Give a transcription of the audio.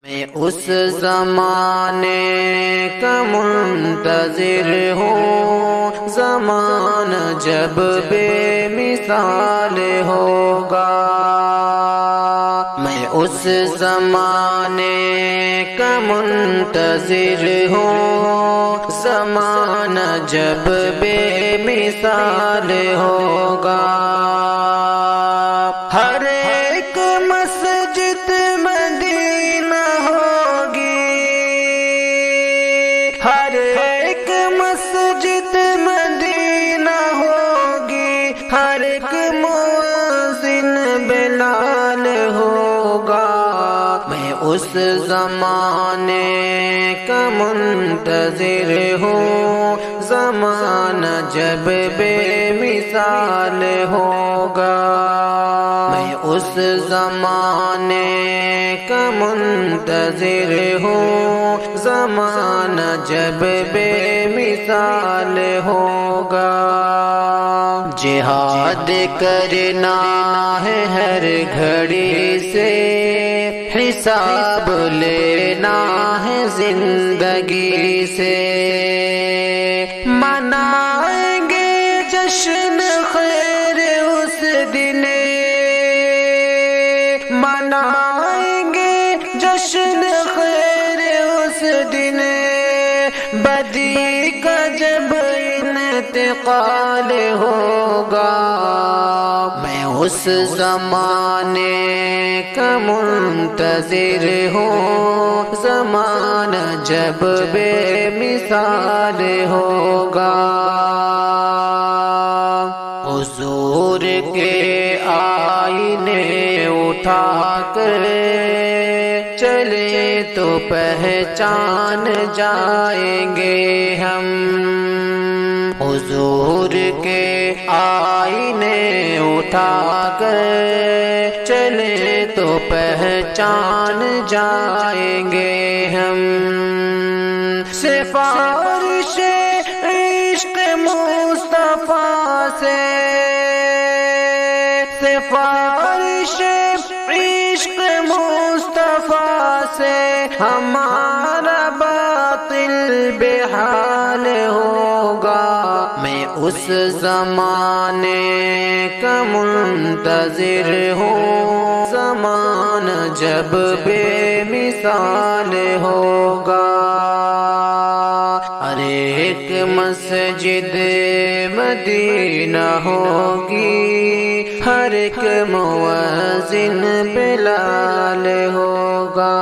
میں اس زمانے کا منتظر ہوں، زمانہ جب بے مثال ہوگا۔ میں اس زمانے کا منتظر ہوں، زمانہ جب بے مثال ہوگا۔ ہر ایک مسجد مدینہ ہوگی، ہر ایک مسجد مدینہ ہوگی، ہر ایک مؤذن بلال ہوگا۔ میں اس زمانے کا منتظر ہوں، زمانہ جب بے مثال ہوگا۔ میں اس زمانے کا منتظر ہوں، زمانہ جب بے مثال ہوگا۔ جہاد کرنا ہے ہر گھڑی سے، حساب لینا ہے زندگی سے۔ منائیں گے جشن خیر اس دن، منائیں گے جشن خیر اس دن، بدی کا جب انتقال ہوگا۔ میں اس زمانے کا منتظر ہوں، زمانہ جب بے مثال ہوگا۔ حضور کے آئینے اٹھا کر چلے تو پہچان جائیں گے ہم، حضور کے آئینے اٹھا کر چلے تو پہچان جائیں گے ہم۔ سفارش عشق مصطفیٰ سے، سفارش عشق مصطفیٰ سے ہمارا باطل بحال ہوگا۔ میں اس زمانے کا منتظر ہوں، زمانہ جب بے مثال ہوگا۔ ہر ایک مسجد مدینہ ہوگی، ہر ایک مؤذن بلال ہوگا۔